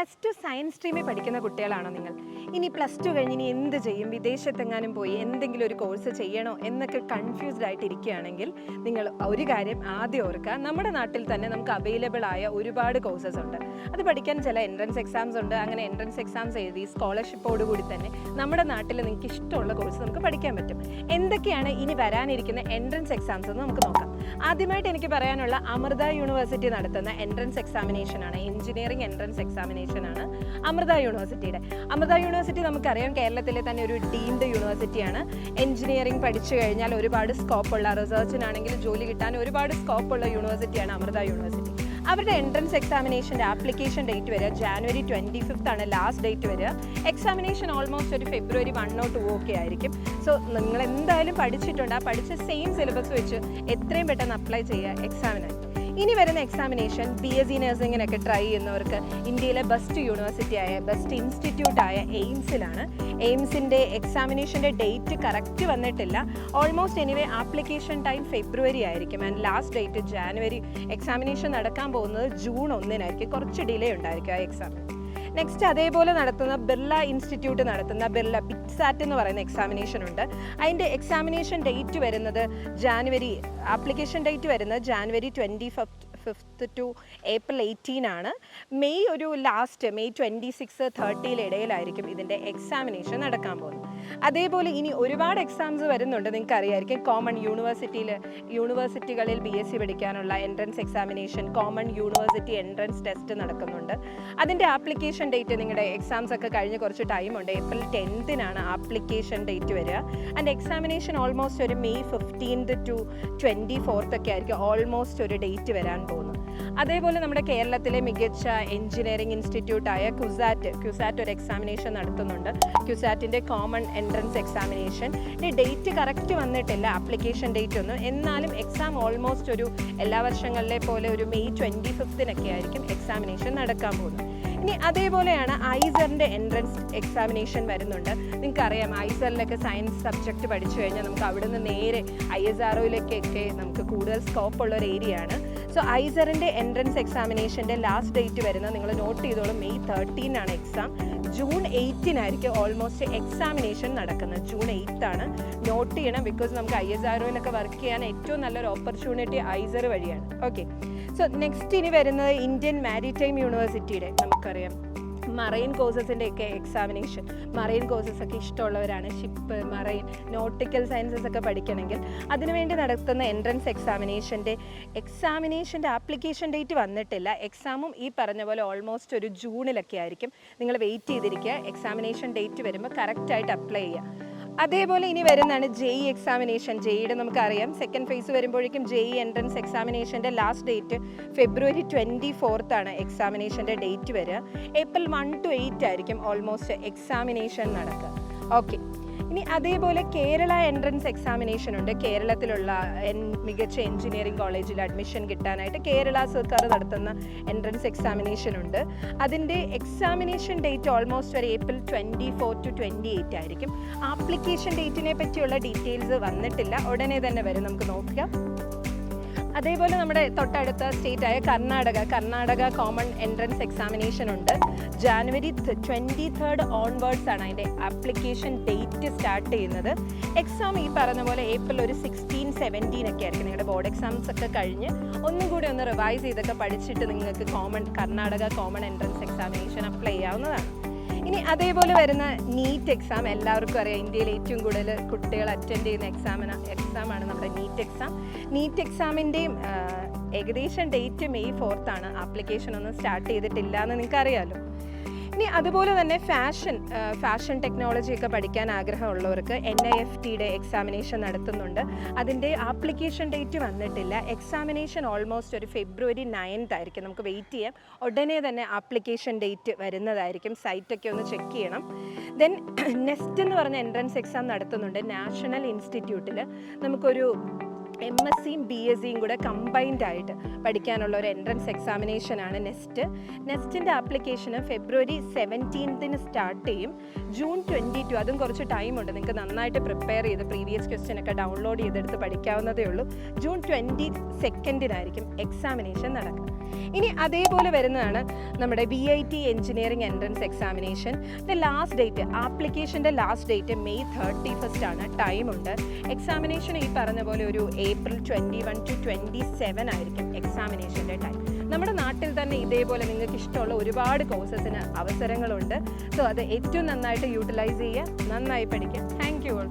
+2 science സ്ട്രീമിൽ പഠിക്കുന്ന കുട്ടികളാണോ നിങ്ങൾ? ഇനി +2 കഴിഞ്ഞ് ഇനി എന്ത് ചെയ്യും, വിദേശത്തെങ്ങാനും പോയി എന്തെങ്കിലും ഒരു കോഴ്സ് ചെയ്യണോ എന്നൊക്കെ കൺഫ്യൂസ്ഡ് ആയിട്ടിരിക്കുകയാണെങ്കിൽ നിങ്ങൾ ഒരു കാര്യം ആദ്യം ഓർക്കുക, നമ്മുടെ നാട്ടിൽ തന്നെ നമുക്ക് അവൈലബിൾ ആയ ഒരുപാട് കോഴ്സസ് ഉണ്ട്. അത് പഠിക്കാൻ ചില എൻട്രൻസ് എക്സാംസ് ഉണ്ട്. അങ്ങനെ എൻട്രൻസ് എക്സാംസ് എഴുതി സ്കോളർഷിപ്പോടുകൂടി തന്നെ നമ്മുടെ നാട്ടിൽ നിങ്ങൾക്ക് ഇഷ്ടമുള്ള കോഴ്സ് നമുക്ക് പഠിക്കാൻ പറ്റും. എന്തൊക്കെയാണ് ഇനി വരാനിരിക്കുന്ന എൻട്രൻസ് എക്സാംസ് എന്ന് നമുക്ക് നോക്കാം. ആദ്യമായിട്ട് എനിക്ക് പറയാനുള്ള അമൃത യൂണിവേഴ്സിറ്റി നടത്തുന്ന എൻട്രൻസ് എക്സാമിനേഷൻ ആണ്, എഞ്ചിനീയറിംഗ് എൻട്രൻസ് എക്സാമിനേഷൻ ആണ് അമൃത യൂണിവേഴ്സിറ്റിയുടെ. അമൃത യൂണിവേഴ്സിറ്റി നമുക്കറിയാം കേരളത്തിലെ തന്നെ ഒരു ഡീംഡ് യൂണിവേഴ്സിറ്റിയാണ്. എഞ്ചിനീയറിംഗ് പഠിച്ചു കഴിഞ്ഞാൽ ഒരുപാട് സ്കോപ്പുള്ള, റിസർച്ചിനാണെങ്കിലും ജോലി കിട്ടാൻ ഒരുപാട് സ്കോപ്പുള്ള യൂണിവേഴ്സിറ്റിയാണ് അമൃത യൂണിവേഴ്സിറ്റി. അവരുടെ എൻട്രൻസ് എക്സാമിനേഷൻ്റെ ആപ്ലിക്കേഷൻ ഡേറ്റ് വരിക January 25th ആണ് ലാസ്റ്റ് ഡേറ്റ് വരിക. എക്സാമിനേഷൻ ഓൾമോസ്റ്റ് ഒരു February 1 or 2 ഒക്കെ ആയിരിക്കും. സോ നിങ്ങൾ എന്തായാലും പഠിച്ചിട്ടുണ്ട്, ആ പഠിച്ച സെയിം സിലബസ് വെച്ച് എത്രയും പെട്ടെന്ന് അപ്ലൈ ചെയ്യുക എക്സാമിനായി. ഇനി വരുന്ന എക്സാമിനേഷൻ BSc നഴ്സിങ്ങിനൊക്കെ ട്രൈ ചെയ്യുന്നവർക്ക് ഇന്ത്യയിലെ ബെസ്റ്റ് യൂണിവേഴ്സിറ്റിയായ ബെസ്റ്റ് ഇൻസ്റ്റിറ്റ്യൂട്ടായ എയിംസിലാണ്. എയിംസിൻ്റെ എക്സാമിനേഷൻ്റെ ഡേറ്റ് കറക്റ്റ് വന്നിട്ടില്ല. Almost anyway application time February ആയിരിക്കും and last date January. Examination നടക്കാൻ പോകുന്നത് June 1 കുറച്ച് ഡിലേ ഉണ്ടായിരിക്കും ആ എക്സാം. നെക്സ്റ്റ് അതേപോലെ നടത്തുന്ന ബിർള ഇൻസ്റ്റിറ്റ്യൂട്ട് നടത്തുന്ന ബിർള ബിറ്റ്സാറ്റ് എന്ന് പറയുന്ന എക്സാമിനേഷൻ ഉണ്ട്. അതിൻ്റെ എക്സാമിനേഷൻ ഡേറ്റ് വരുന്നത് ആപ്ലിക്കേഷൻ ഡേറ്റ് വരുന്നത് January 25th to April 18 ആണ്. മെയ് 26, 30 ഇടയിലായിരിക്കും ഇതിൻ്റെ എക്സാമിനേഷൻ നടക്കാൻ പോകുന്നത്. അതേപോലെ ഇനി ഒരുപാട് എക്സാംസ് വരുന്നുണ്ട്. നിങ്ങൾക്ക് അറിയായിരിക്കും കോമൺ യൂണിവേഴ്സിറ്റികളിൽ BSc പഠിക്കാനുള്ള entrance examination, common university entrance test നടക്കുന്നുണ്ട്. അതിൻ്റെ ആപ്ലിക്കേഷൻ ഡേറ്റ്, നിങ്ങളുടെ എക്സാംസ് ഒക്കെ കഴിഞ്ഞ് കുറച്ച് ടൈമുണ്ട്, April 10 ആപ്ലിക്കേഷൻ ഡേറ്റ് വരിക. ആൻഡ് എക്സാമിനേഷൻ ഓൾമോസ്റ്റ് ഒരു May 15th to 24th ഒക്കെ ആയിരിക്കും ഓൾമോസ്റ്റ് ഒരു ഡേറ്റ് വരാൻ പോകുന്നത്. അതേപോലെ നമ്മുടെ കേരളത്തിലെ മികച്ച എഞ്ചിനീയറിംഗ് ഇൻസ്റ്റിറ്റ്യൂട്ടായ ക്യുസാറ്റ് ഒരു എക്സാമിനേഷൻ നടത്തുന്നുണ്ട്. ക്യുസാറ്റിൻ്റെ common entrance examination date correct വന്നിട്ടില്ല, ആപ്ലിക്കേഷൻ ഡേറ്റ് ഒന്നും. എന്നാലും എക്സാം ഓൾമോസ്റ്റ് ഒരു എല്ലാ വർഷങ്ങളിലെ പോലെ ഒരു May 25th ആയിരിക്കും എക്സാമിനേഷൻ നടക്കാൻ പോകുന്നത്. ഇനി അതേപോലെയാണ് ഐസറിൻ്റെ എൻട്രൻസ് എക്സാമിനേഷൻ വരുന്നുണ്ട്. നിങ്ങൾക്കറിയാം ഐസറിലൊക്കെ സയൻസ് സബ്ജക്റ്റ് പഠിച്ചു കഴിഞ്ഞാൽ നമുക്ക് അവിടുന്ന് നേരെ ISROയിലേക്കൊക്കെ നമുക്ക് കൂടുതൽ സ്കോപ്പ് ഉള്ള ഒരു ഏരിയ ആണ്. സോ ഐസറിൻ്റെ എൻട്രൻസ് എക്സാമിനേഷൻ്റെ ലാസ്റ്റ് ഡേറ്റ് വരുന്നത് നിങ്ങൾ നോട്ട് ചെയ്തോളൂ, May 13 ആണ് എക്സാം. June 8 ആയിരിക്കും ഓൾമോസ്റ്റ് എക്സാമിനേഷൻ നടക്കുന്നത്. June 8 ആണ്, നോട്ട് ചെയ്യണം. ബിക്കോസ് നമുക്ക് ISROയിലൊക്കെ വർക്ക് ചെയ്യാൻ ഏറ്റവും നല്ലൊരു ഓപ്പർച്യൂണിറ്റി ഐസർ വഴിയാണ്. ഓക്കെ, സോ നെക്സ്റ്റ് ഇനി വരുന്നത് ഇന്ത്യൻ മാരിടൈം യൂണിവേഴ്സിറ്റിയുടെ, നമുക്കറിയാം മറൈൻ കോഴ്സസിൻ്റെ ഒക്കെ എക്സാമിനേഷൻ. മറൈൻ കോഴ്സസ് ഒക്കെ ഇഷ്ടമുള്ളവരാണ്, ഷിപ്പ്, മറൈൻ, നോട്ടിക്കൽ സയൻസസ് ഒക്കെ പഠിക്കണമെങ്കിൽ അതിനുവേണ്ടി നടത്തുന്ന എൻട്രൻസ് എക്സാമിനേഷൻ്റെ ആപ്ലിക്കേഷൻ ഡേറ്റ് വന്നിട്ടില്ല. എക്സാമും ഈ പറഞ്ഞ പോലെ ഓൾമോസ്റ്റ് ഒരു ജൂണിലൊക്കെ ആയിരിക്കും. നിങ്ങൾ വെയിറ്റ് ചെയ്തിരിക്കുക, എക്സാമിനേഷൻ ഡേറ്റ് വരുമ്പോൾ കറക്റ്റായിട്ട് അപ്ലൈ ചെയ്യുക. അതേപോലെ ഇനി വരുന്നതാണ് JEE എക്സാമിനേഷൻ. JEEയുടെ നമുക്കറിയാം സെക്കൻഡ് ഫേസ് വരുമ്പോഴേക്കും JEE എൻട്രൻസ് എക്സാമിനേഷൻ്റെ ലാസ്റ്റ് ഡേറ്റ് February 24th ആണ് എക്സാമിനേഷൻ്റെ ഡേറ്റ് വരിക. April 1 to 8 ആയിരിക്കും ഓൾമോസ്റ്റ് എക്സാമിനേഷൻ നടക്കുക. ഓക്കെ, ഇനി അതേപോലെ കേരള എൻട്രൻസ് എക്സാമിനേഷൻ ഉണ്ട്. കേരളത്തിലുള്ള മികച്ച എഞ്ചിനീയറിംഗ് കോളേജിൽ അഡ്മിഷൻ കിട്ടാനായിട്ട് കേരള സർക്കാർ നടത്തുന്ന എൻട്രൻസ് എക്സാമിനേഷൻ ഉണ്ട്. അതിൻ്റെ എക്സാമിനേഷൻ ഡേറ്റ് ഓൾമോസ്റ്റ് ഒരു April 24 to 28 ആയിരിക്കും. ആപ്ലിക്കേഷൻ ഡേറ്റിനെ പറ്റിയുള്ള ഡീറ്റെയിൽസ് വന്നിട്ടില്ല, ഉടനെ തന്നെ വരും, നമുക്ക് നോക്കാം. അതേപോലെ നമ്മുടെ തൊട്ടടുത്ത സ്റ്റേറ്റായ കർണാടക കോമൺ എൻട്രൻസ് എക്സാമിനേഷൻ ഉണ്ട്. January 23rd ഓൺവേർഡ്സ് ആണ് അതിൻ്റെ ആപ്ലിക്കേഷൻ ഡേറ്റ് സ്റ്റാർട്ട് ചെയ്യുന്നത്. എക്സാം ഈ പറഞ്ഞ പോലെ April 16, 17 ഒക്കെ ആയിരിക്കും. നിങ്ങളുടെ ബോർഡ് എക്സാംസ് ഒക്കെ കഴിഞ്ഞ് ഒന്നും കൂടി ഒന്ന് റിവൈസ് ചെയ്തൊക്കെ പഠിച്ചിട്ട് നിങ്ങൾക്ക് Karnataka common entrance examination apply ചെയ്യാവുന്നതാണ്. ഇനി അതേപോലെ വരുന്ന നീറ്റ് എക്സാം, എല്ലാവർക്കും അറിയാം ഇന്ത്യയിൽ ഏറ്റവും കൂടുതൽ കുട്ടികൾ അറ്റൻഡ് ചെയ്യുന്ന എക്സാമാണ് നമ്മുടെ നീറ്റ് എക്സാമിൻ്റെയും ഏകദേശം ഡേറ്റ് May 4th ആണ്. ആപ്ലിക്കേഷൻ ഒന്നും സ്റ്റാർട്ട് ചെയ്തിട്ടില്ല എന്ന് നിങ്ങൾക്ക് അറിയാമല്ലോ. ഇനി അതുപോലെ തന്നെ ഫാഷൻ ടെക്നോളജിയൊക്കെ പഠിക്കാൻ ആഗ്രഹമുള്ളവർക്ക് NIFTയുടെ എക്സാമിനേഷൻ നടത്തുന്നുണ്ട്. അതിൻ്റെ ആപ്ലിക്കേഷൻ ഡേറ്റ് വന്നിട്ടില്ല. എക്സാമിനേഷൻ ഓൾമോസ്റ്റ് ഒരു February 9th ആയിരിക്കും. നമുക്ക് വെയിറ്റ് ചെയ്യാം, ഉടനെ തന്നെ ആപ്ലിക്കേഷൻ ഡേറ്റ് വരുന്നതായിരിക്കും. സൈറ്റൊക്കെ ഒന്ന് ചെക്ക് ചെയ്യണം. ദെൻ നെസ്റ്റ് എന്ന് പറഞ്ഞ എൻട്രൻസ് എക്സാം നടത്തുന്നുണ്ട് നാഷണൽ ഇൻസ്റ്റിറ്റ്യൂട്ടിൽ. നമുക്കൊരു MSCയും BSCയും കൂടെ കമ്പൈൻഡ് ആയിട്ട് പഠിക്കാനുള്ള ഒരു എൻട്രൻസ് എക്സാമിനേഷനാണ് നെസ്റ്റിൻ്റെ ആപ്ലിക്കേഷന് ഫെബ്രുവരി 17 സ്റ്റാർട്ട് ചെയ്യും. ജൂൺ 22 അതും കുറച്ച് ടൈമുണ്ട്, നിങ്ങൾക്ക് നന്നായിട്ട് പ്രിപ്പയർ ചെയ്ത് പ്രീവിയസ് ക്വസ്റ്റ്യൻ ഒക്കെ ഡൗൺലോഡ് ചെയ്തെടുത്ത് പഠിക്കാവുന്നതേ ഉള്ളൂ. ജൂൺ 22 എക്സാമിനേഷൻ നടക്കുക. ഇനി അതേപോലെ വരുന്നതാണ് നമ്മുടെ VIT engineering entrance examination. Last date, ആപ്ലിക്കേഷൻ്റെ ലാസ്റ്റ് ഡേറ്റ് മെയ് 31 ആണ്. ടൈമുണ്ട്. എക്സാമിനേഷൻ ഈ പറഞ്ഞ പോലെ ഒരു April 21 to 27 ആയിരിക്കും എക്സാമിനേഷൻ്റെ ടൈം. നമ്മുടെ നാട്ടിൽ തന്നെ ഇതേപോലെ നിങ്ങൾക്ക് ഇഷ്ടമുള്ള ഒരുപാട് കോഴ്സസിന് അവസരങ്ങളുണ്ട്. സോ അത് ഏറ്റവും നന്നായിട്ട് യൂട്ടിലൈസ് ചെയ്യുക, നന്നായി പഠിക്കുക. Thank you all.